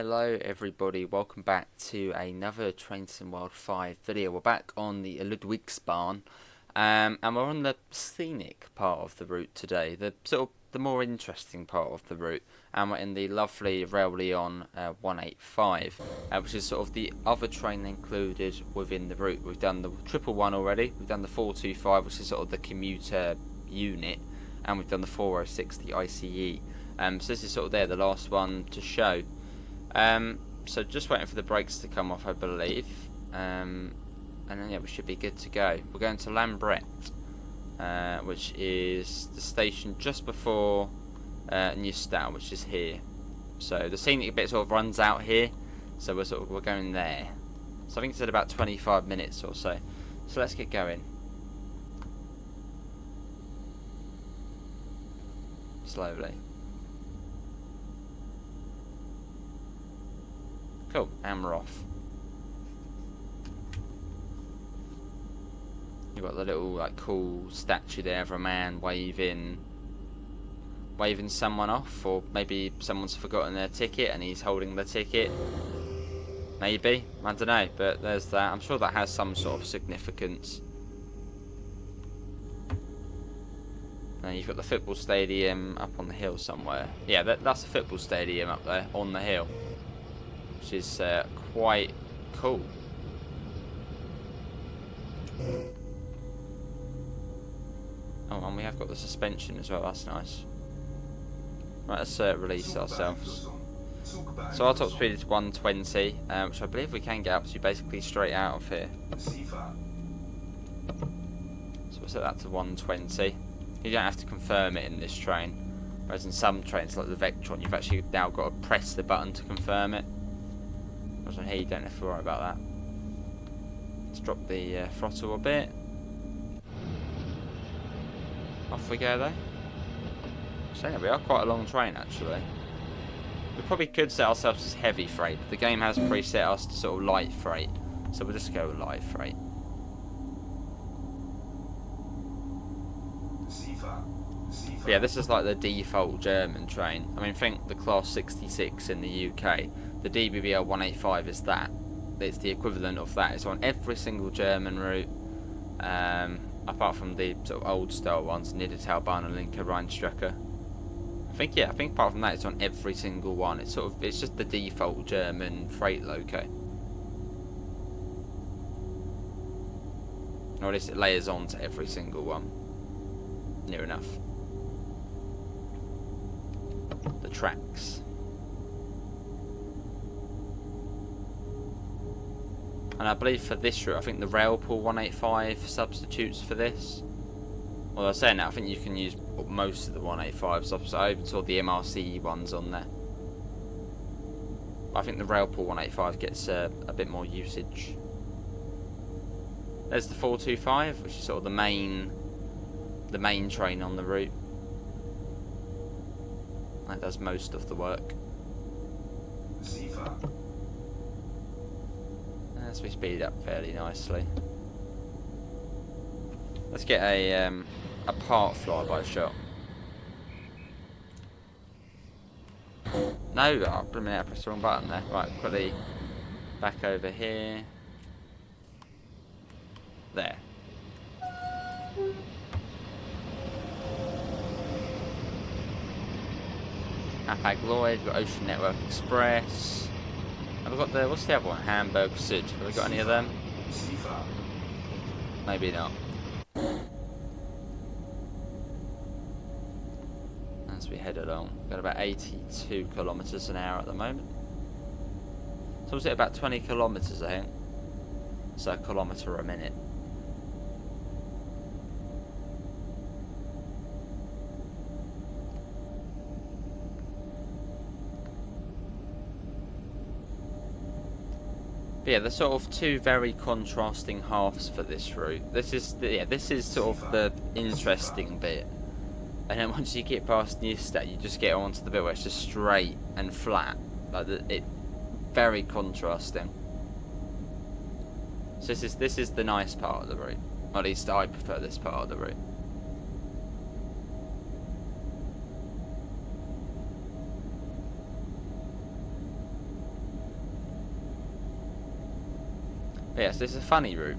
Hello everybody, welcome back to another Train Sim World 5 video. We're back on the Ludwigsbahn, and we're on the scenic part of the route today, the more interesting part of the route, and we're in the lovely Rail Lyon 185, which is sort of the other train included within the route. We've done the 111 already, we've done the 425, which is sort of the commuter unit, and we've done the 406, the ICE. So this is sort of the last one to show. So just waiting for the brakes to come off, I believe, and then yeah, we should be good to go. We're going to Lambret, which is the station just before Neustadt, which is here. So the scenic bit sort of runs out here, so we're going there. So I think it's at about 25 minutes or so. So let's get going. Slowly. Cool, and we're off. You've got the little like cool statue there of a man waving someone off, or maybe someone's forgotten their ticket and he's holding the ticket. Maybe, I don't know, but there's that. I'm sure that has some sort of significance. And you've got the football stadium up on the hill somewhere. Yeah, that's a football stadium up there on the hill, which is quite cool. Oh, and we have got the suspension as well, that's nice. Right, let's release ourselves. So our top speed is 120, which I believe we can get up to basically straight out of here. So we'll set that to 120. You don't have to confirm it in this train, whereas in some trains like the Vectron, you've actually now got to press the button to confirm it. Whereas on here, you don't have to worry about that. Let's drop the throttle a bit. Off we go though. So yeah, we are quite a long train actually. We probably could set ourselves as heavy freight, but the game has preset us to sort of light freight, so we'll just go with light freight. But yeah, this is like the default German train. I mean, think the Class 66 in the UK. The DBBL 185 is that. It's the equivalent of that. It's on every single German route, apart from the sort of old style ones, Dovetail, Linke, Rheinstrecke. I think apart from that, it's on every single one. It's just the default German freight loco. Or at least it layers on to every single one. Near enough. The tracks. And I believe for this route, I think the Railpool 185 substitutes for this. Well, I was saying that, I think you can use most of the 185s. So I even saw the MRC ones on there. But I think the Railpool 185 gets a bit more usage. There's the 425, which is sort of the main train on the route. That does most of the work. As we speed up fairly nicely. Let's get a part flyby shot. No, I pressed the wrong button there. Right, quickly back over here. There. Hapag Lloyd, we've got Ocean Network Express. Have we got what's the other one? Hamburg Sud. Have we got any of them? Maybe not. As we head along, we've got about 82 kilometers an hour at the moment. So was it about 20 kilometers, I think? So a kilometer a minute. But yeah, there's sort of two very contrasting halves for this route. This is sort of the interesting bit, and then once you get past Neustadt, you just get onto the bit where it's just straight and flat. Like very contrasting. So this is the nice part of the route. Or at least I prefer this part of the route. But yes, this is a funny route.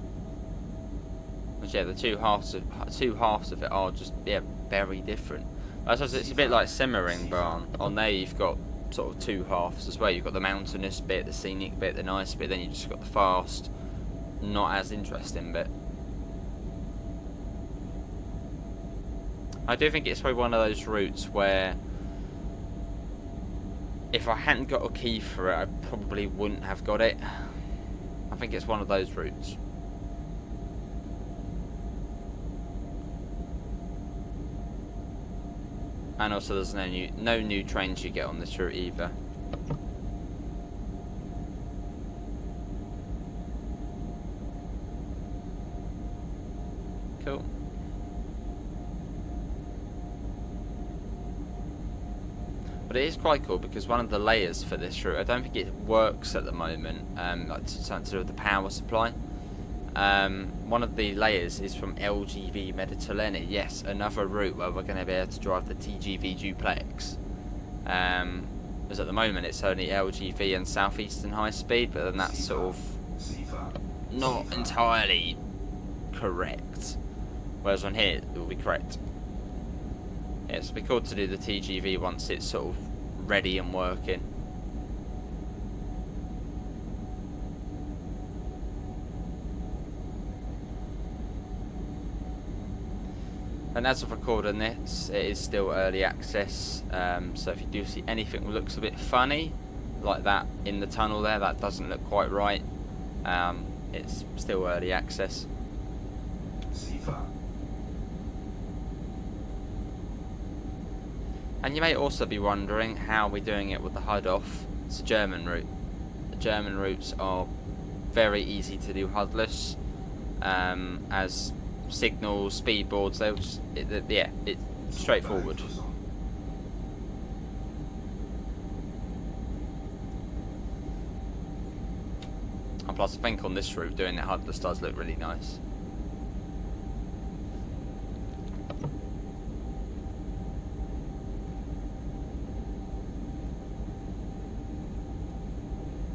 Which, yeah, the two halves of it are just, yeah, very different. I suppose it's a bit like Simmeringbahn. On there you've got sort of two halves as well. You've got the mountainous bit, the scenic bit, the nice bit, then you've just got the fast, not as interesting bit. I do think it's probably one of those routes where if I hadn't got a key for it, I probably wouldn't have got it. I think it's one of those routes. And also there's no new trains you get on this route either. Cool. But it is quite cool because one of the layers for this route, I don't think it works at the moment, like something to do with the power supply. One of the layers is from LGV Mediterranean. Yes, another route where we're going to be able to drive the TGV duplex. As at the moment it's only LGV and Southeastern high speed, but then that's sort of not entirely correct. Whereas on here it will be correct. Yeah, so it'll be cool to do the TGV once it's sort of ready and working. And as of recording this, it is still early access, so if you do see anything that looks a bit funny, like that in the tunnel there, that doesn't look quite right, it's still early access. And you may also be wondering how we're doing it with the HUD off. It's a German route. The German routes are very easy to do HUDless, as signals, speed boards, they'll just, yeah, it's straightforward. And plus I think on this route doing it HUDless does look really nice.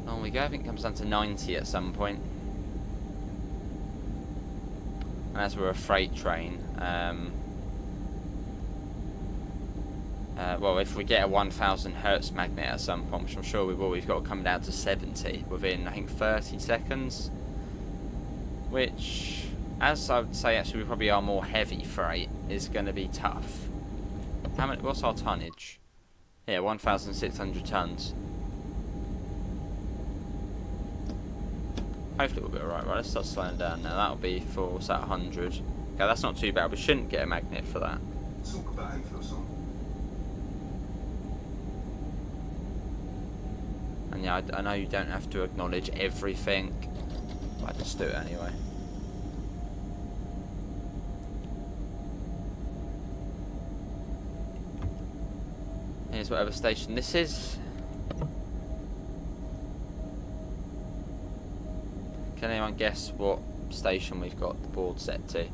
On we go, I think it comes down to 90 at some point. And as we're a freight train, well, if we get a 1000 Hertz magnet at some point, which I'm sure we will, we've got to come down to 70 within, I think, 30 seconds. Which, as I would say, actually, we probably are more heavy freight, is going to be tough. How many? What's our tonnage? Yeah, 1,600 tons. Hopefully we'll be alright. Right, let's start slowing down now. That'll be for, what's that, 100? Okay, that's not too bad. We shouldn't get a magnet for that. And yeah, I know you don't have to acknowledge everything, but I just do it anyway. Here's whatever station this is. Can anyone guess what station we've got the board set to?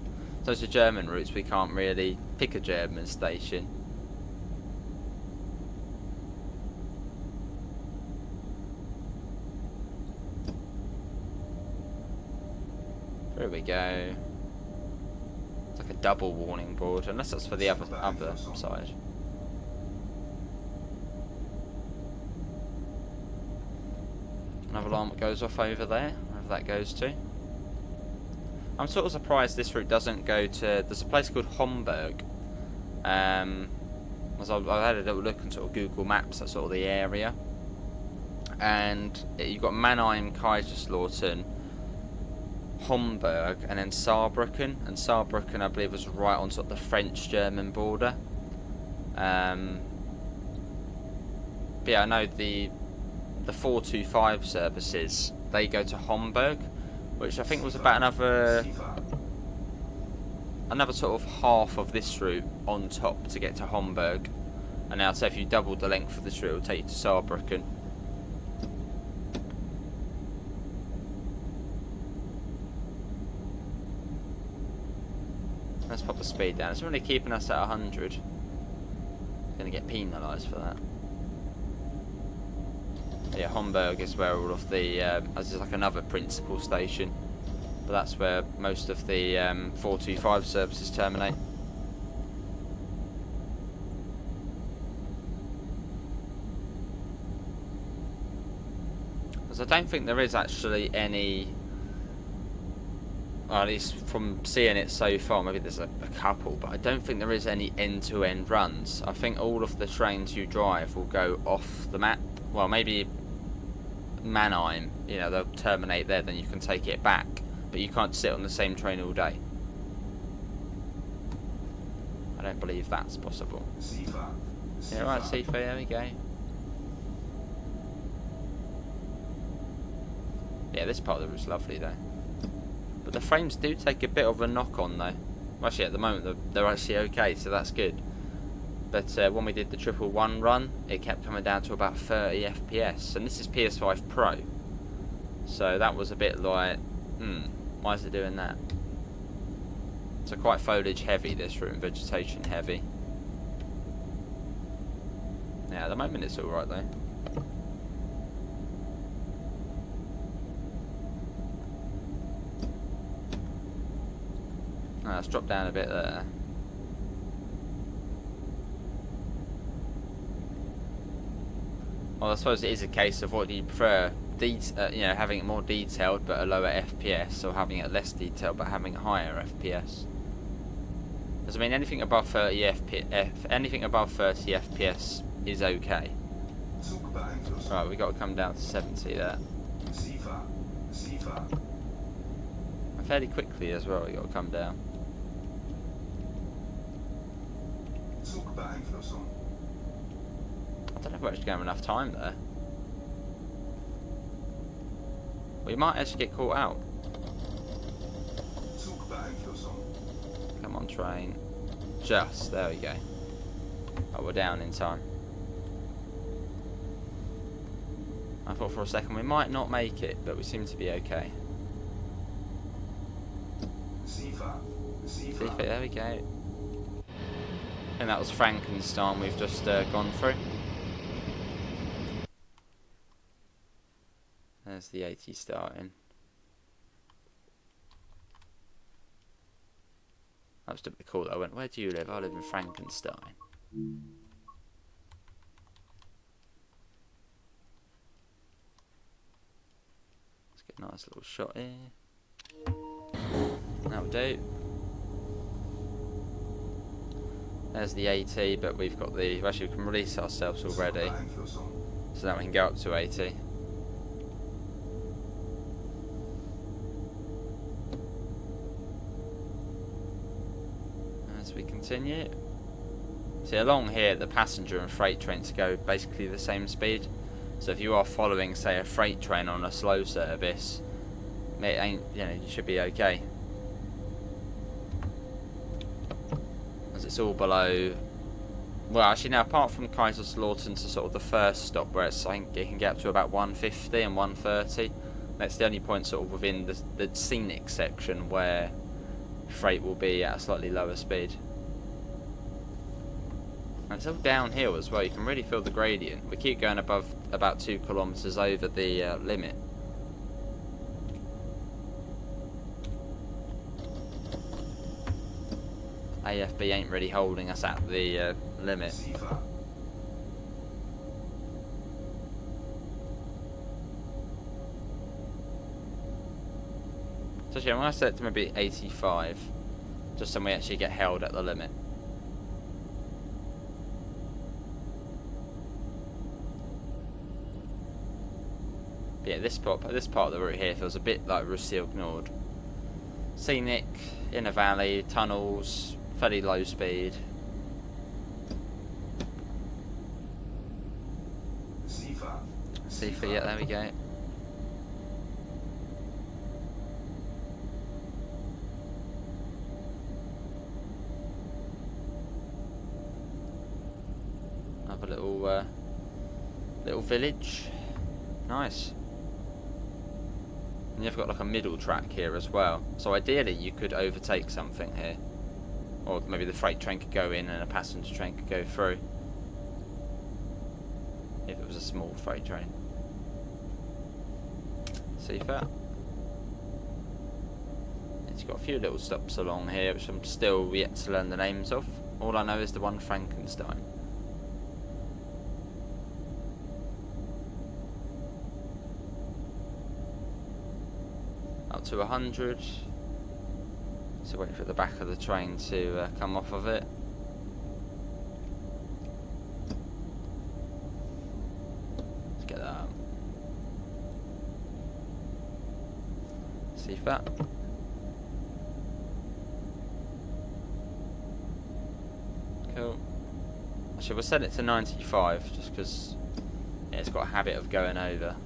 So it's the German routes, we can't really pick a German station. There we go. It's like a double warning board, unless that's for the other side. Another alarm goes off over there, wherever that goes to. I'm sort of surprised this route doesn't go to... There's a place called Homburg. As I've had a little look on sort of Google Maps, that's sort of the area. And you've got Mannheim, Kaiserslautern, Homburg, and then Saarbrücken. And Saarbrücken, I believe, was right on sort of the French-German border. But yeah, I know the 425 services, they go to Homburg, which I think was about another sort of half of this route on top to get to Homburg. And now, so if you doubled the length of this route, it will take you to Saarbrücken. Let's pop the speed down. It's really keeping us at 100. Going to get penalised for that. Yeah, Homburg is where all of the, as is like another principal station. but that's where most of the 425 services terminate. Because I don't think there is actually any, well, at least from seeing it so far, maybe there's a couple, but I don't think there is any end-to-end runs. I think all of the trains you drive will go off the map. Well, maybe Mannheim, you know, they'll terminate there, then you can take it back, but you can't sit on the same train all day. I don't believe that's possible. Yeah, right, Sifa, there we go. Yeah, this part of the route's lovely though. But the frames do take a bit of a knock on though. Actually, at the moment they're actually okay, so that's good. But when we did the 111 run, it kept coming down to about 30 FPS, and this is PS5 Pro. So that was a bit like, why is it doing that? So quite foliage heavy this route, and vegetation heavy. Yeah, at the moment it's alright though. Let's drop down a bit there. Well, I suppose it is a case of what do you prefer, you know, having it more detailed but a lower FPS, or having it less detailed but having a higher FPS. Because I mean, anything above 30 FPS is okay. Right, we got to come down to 70 there. And fairly quickly as well, we got to come down. I don't know if we're actually going to have enough time there. We might actually get caught out. Come on, train. Just, there we go. Oh, we're down in time. I thought for a second we might not make it, but we seem to be okay. Sifa, there we go. And that was Frankenstein we've just gone through. There's the 80 starting. That was a bit cool though. I went, where do you live? I live in Frankenstein. Let's get a nice little shot here. That'll do. There's the 80, but we've got the, actually we can release ourselves already, so that we can go up to 80. As we continue, see along here the passenger and freight trains go basically the same speed, so if you are following say a freight train on a slow service, it ain't, you know, you should be okay. It's all below, well actually now apart from Kaiserslautern to sort of the first stop where it's, I think it can get up to about 150 and 130, that's the only point sort of within the Scenic section where freight will be at a slightly lower speed. And it's all downhill as well, you can really feel the gradient. We keep going above about 2 kilometres over the limit. AFB ain't really holding us at the limit. So actually, I'm going to set it to maybe 85, just so we actually get held at the limit. But yeah, this part of the route here feels a bit like Russil Nord. Scenic, in a valley, tunnels, fairly low speed. Sifa, yeah, there we go. Have a little village. Nice. And you've got like a middle track here as well. So ideally you could overtake something here. Or maybe the freight train could go in and a passenger train could go through. If it was a small freight train. See that? It's got a few little stops along here, which I'm still yet to learn the names of. All I know is the one Frankenstein. Up to 100. So wait for the back of the train to come off of it. Let's get that up. See if that. Cool. Actually, we'll set it to 95 just because it's got a habit of going over.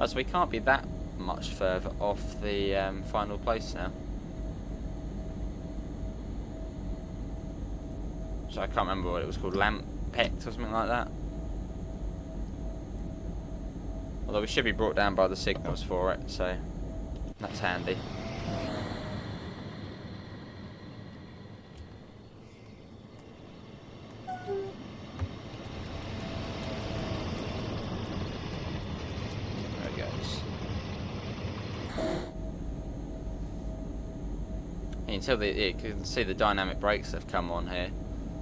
So we can't be that much further off the final place now. So I can't remember what it was called, Lamp Peck or something like that. Although we should be brought down by the signals for it, so that's handy. Until you can see the dynamic brakes have come on here,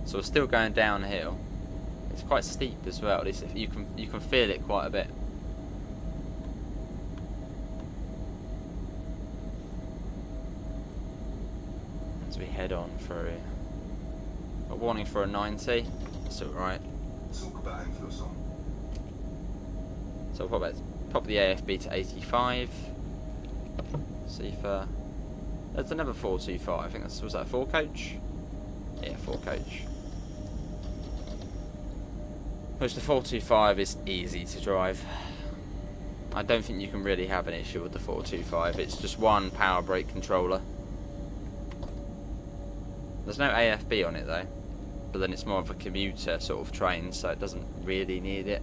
so we're still going downhill. It's quite steep as well. At least you can feel it quite a bit. As we head on through, a warning for a 90. That's all right. So we'll pop the AFB to 85. See if there's another 425. I think was that a 4 coach? Yeah, 4 coach. Which the 425 is easy to drive. I don't think you can really have an issue with the 425. It's just one power brake controller. There's no AFB on it though, but then it's more of a commuter sort of train, so it doesn't really need it.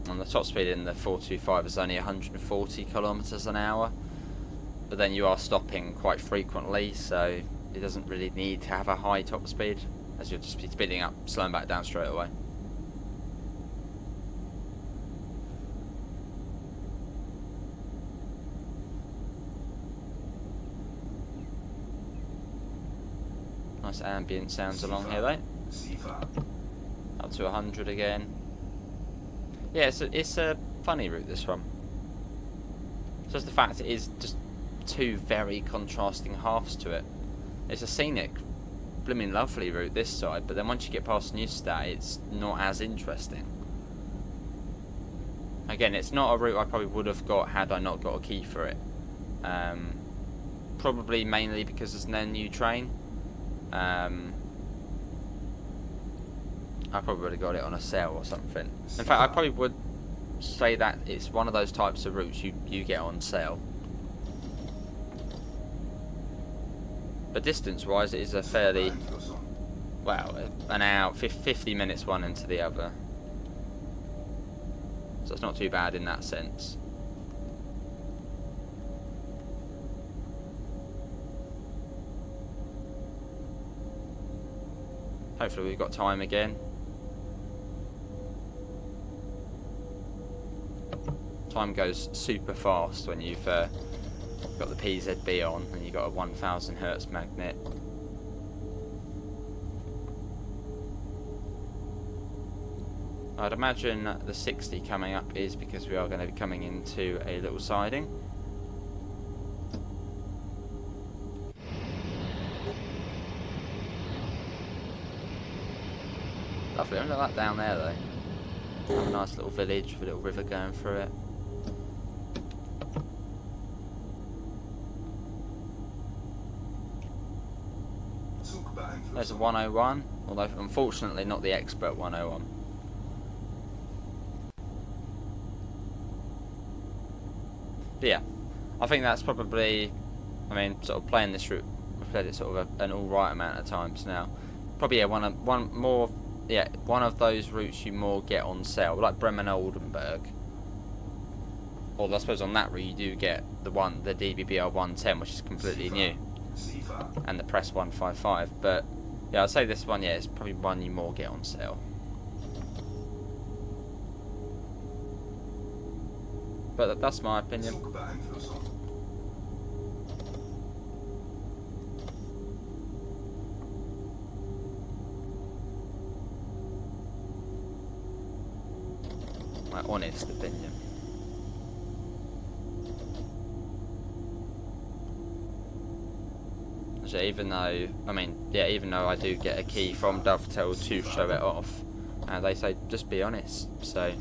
And the top speed in the 425 is only 140 kilometers an hour, but then you are stopping quite frequently, so it doesn't really need to have a high top speed, as you'll just be speeding up, slowing back down straight away. Nice ambient sounds along here though. Up to 100 again. Yeah, it's a funny route, this one. Just the fact it is just two very contrasting halves to it. It's a scenic, blooming lovely route this side, but then once you get past Newstead, it's not as interesting. Again, it's not a route I probably would have got had I not got a key for it. Probably mainly because there's no new train. I probably would have got it on a sale or something. In fact, I probably would say that it's one of those types of routes you get on sale. But distance-wise, it is a fairly, well, an hour, 50 minutes one into the other. So it's not too bad in that sense. Hopefully we've got time again. Time goes super fast when you've got the PZB on and you've got a 1000 Hertz magnet. I'd imagine the 60 coming up is because we are going to be coming into a little siding. Lovely, look at that down there though. Have a nice little village with a little river going through it. There's a 101, although unfortunately not the expert 101. But yeah, I think that's probably, I mean, sort of playing this route, we've played it sort of an alright amount of times now. Probably yeah, one of those routes you more get on sale, like Bremen Oldenburg. Or I suppose on that route you do get the DBBR 110, which is completely new, and the Press 155. But yeah, I'd say this one, yeah, is probably one you more get on sale. But that's my opinion. My honest opinion. So even though, even though I do get a key from Dovetail to show it off, they say just be honest. So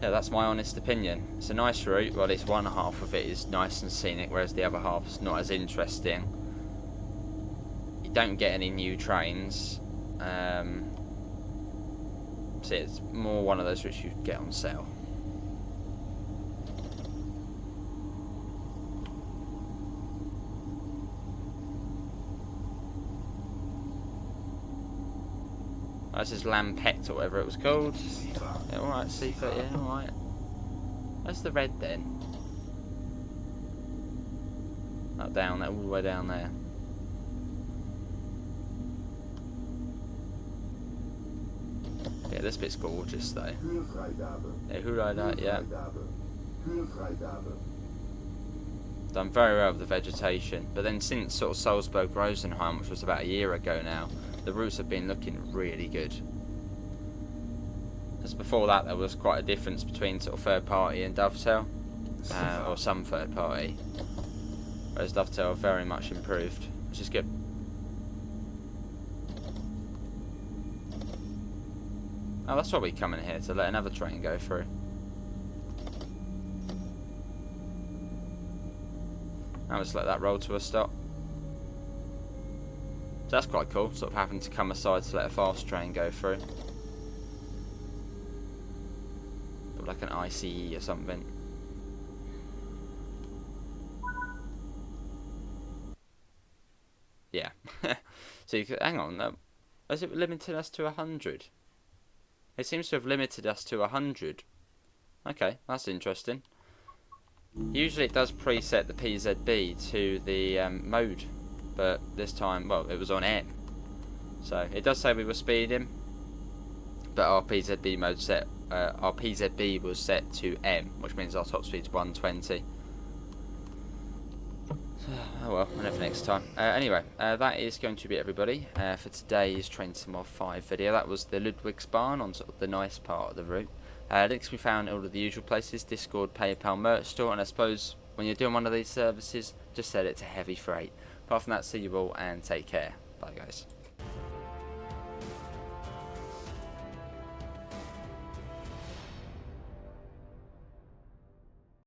yeah, that's my honest opinion. It's a nice route, but at least one half of it is nice and scenic, whereas the other half's not as interesting. You don't get any new trains. So it's more one of those which you get on sale. This is Lampect or whatever it was called. Yeah, alright, Seafert, yeah, alright. Where's the red then? That down there, all the way down there. Yeah, this bit's gorgeous though. Yeah, Huurrijder, yeah. Done very well with the vegetation. But then since sort of Salzburg-Rosenheim, which was about a year ago now, the routes have been looking really good. As before that, there was quite a difference between sort of third party and Dovetail, or some third party, whereas Dovetail have very much improved, which is good. Oh, that's why we come in here, to let another train go through. Now just let that roll to a stop. So that's quite cool, sort of having to come aside to let a fast train go through. But like an ICE or something. Yeah. So you could, hang on, has it limited us to 100? It seems to have limited us to 100. Okay, that's interesting. Usually it does preset the PZB to the mode, but this time, well, it was on M. So it does say we were speeding, but our PZB mode set, our PZB was set to M, which means our top speed's 120. Oh well, enough next time. Anyway, that is going to be everybody for today's Train Sim 5 video. That was the Ludwigsbahn on sort of the nice part of the route. Links we found in all of the usual places: Discord, PayPal, merch store, and I suppose when you're doing one of these services, just set it to heavy freight. Apart from that, see you all and take care. Bye guys.